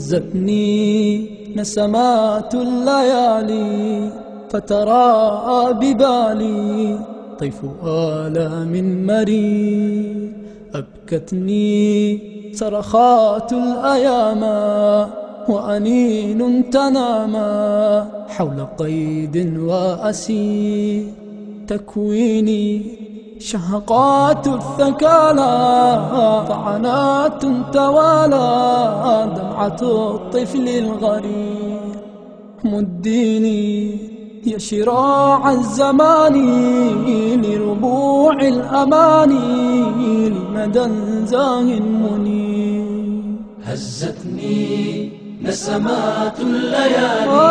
هزتني نسمات الليالي فتراءى ببالي طيف آلام مرير. أبكتني صرخات الأيام وأنين تنامى حول قيد وأسير. تكويني شهقات الثكالى طعنات توالى دمعة الطفل الغرير. مديني يا شراع الزمان لربوع الأماني لمدى زاه منير. هزتني نسمات الليالي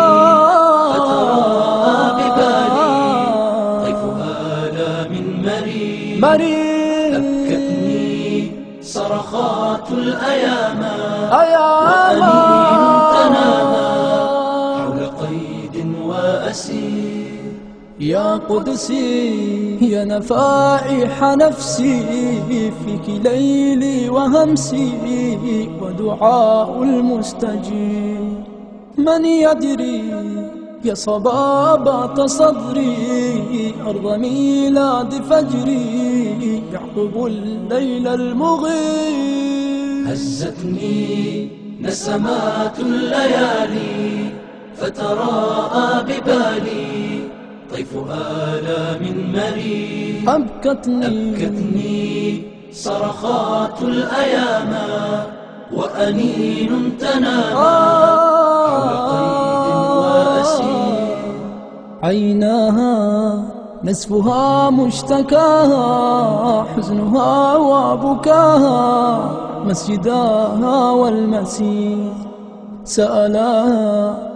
فتراءى ببالي طيف آلام مرير. أبكتني صرخات الأيام وأنين تنامى حول قيد وأسير. يا قدسي يا نفائح نفسي فيك ليلي وهمسي ودعاء المستجيب. من يدري يا صبابة صدري أرض ميلاد فجري يعقب الليل المغيب. هزتني نسمات الليالي فتراءى ببالي طيف آلام مرير. أبكتني صرخات الأيام وأنين تنامى حول قيد وأسير. عيناها نسفها مشتكاها حزنها وبكاها مسجداها والمسير. سألاها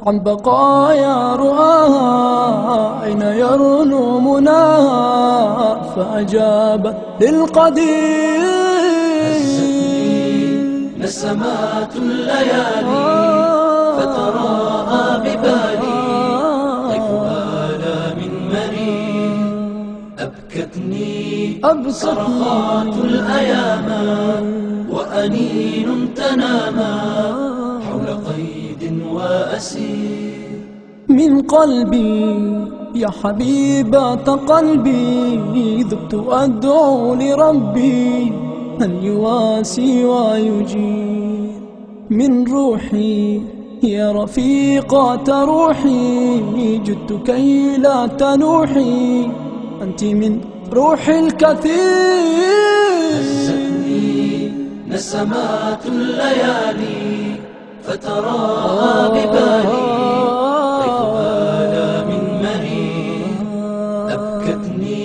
عن بقايا رؤاها أين يرنو مناها فأجابت للقدير. هزتني نسمات الليالي فتراءى ببالي طيف آلام مرير. أبكتني صرخات الأيام وأنين تنامى حول قيد وأسير. من قلبي يا حبيبة قلبي ذبت أدعو لربي أن يواسي ويجير. من روحي يا رفيقة روحي جدت كي لا تنوحي أنت من روح الكثير. هزتني نسمات الليالي فتراءى ببالي طيف آلام مرير. أبكتني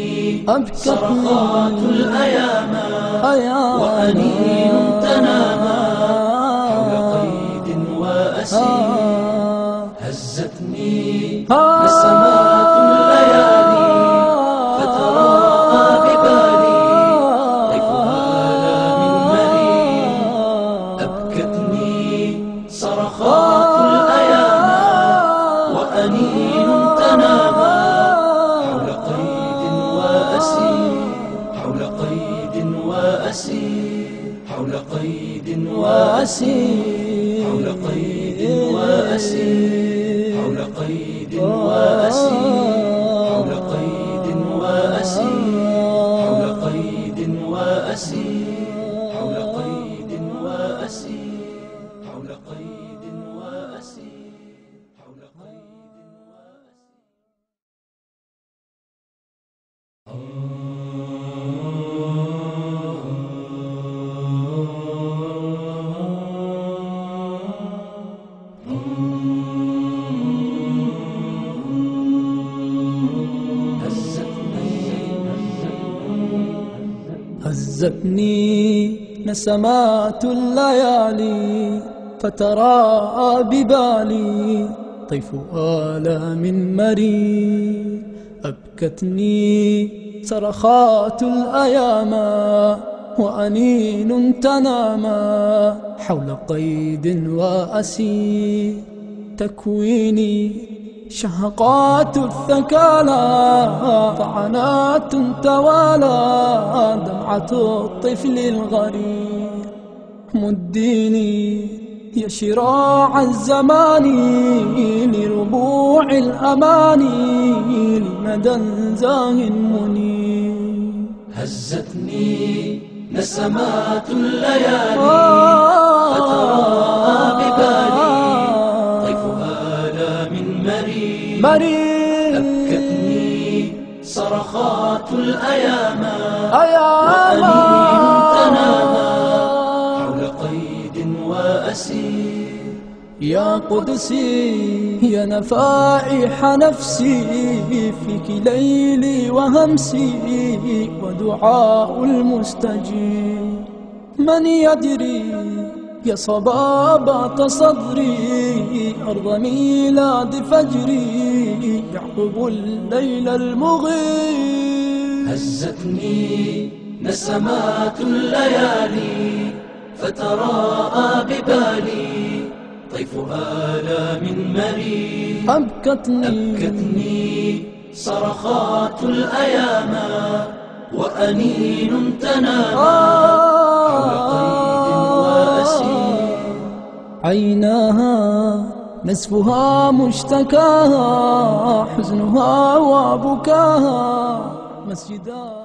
صرخات الأيام وأنين تنامى حول قيد وأسير. هزتني نسمات الليالي فتراءى ببالي طيف آلام مرير. أبكتني صرخات الأيام وأنين تنامى حول قيد وأسير. حول قيد وأسير. حول قيد وأسير. حول قيد وأسير. حول قيد وأسير. حول قيد وأسير. حول قيد وأسير. حول قيد وأسير. حول قيد وأسير. حول قيد هزتني نسمات الليالي فتراءى ببالي طيف آلام مرير. أبكتني صرخات الأيام وأنين تنامى حول قيد وأسير. تكويني شهقات الثكالى طعنات توالى دمعة الطفل الغرير. مديني يا شراع الزمان لربوع الأماني لمدى زاه منير. هزتني نسمات الليالي فتراءى ببالي طيفها لا من مرير. أبكتني صرخات الأيام وأنين تنامى حول قيد وأسير. يا قدسي يا نفائح نفسي فيك ليلي وهمسي ودعاء المستجيب. من يدري يا صبابة صدري أرض ميلاد فجري يعقب الليل المغيب. هزتني نسمات الليالي فتراءى ببالي طيفها لا من مرير. أبكتني صرخات الأيام وأنين تنامى حول قيد وأسير. عيناها نسفها مشتكاها حزنها وبكاها مسجدا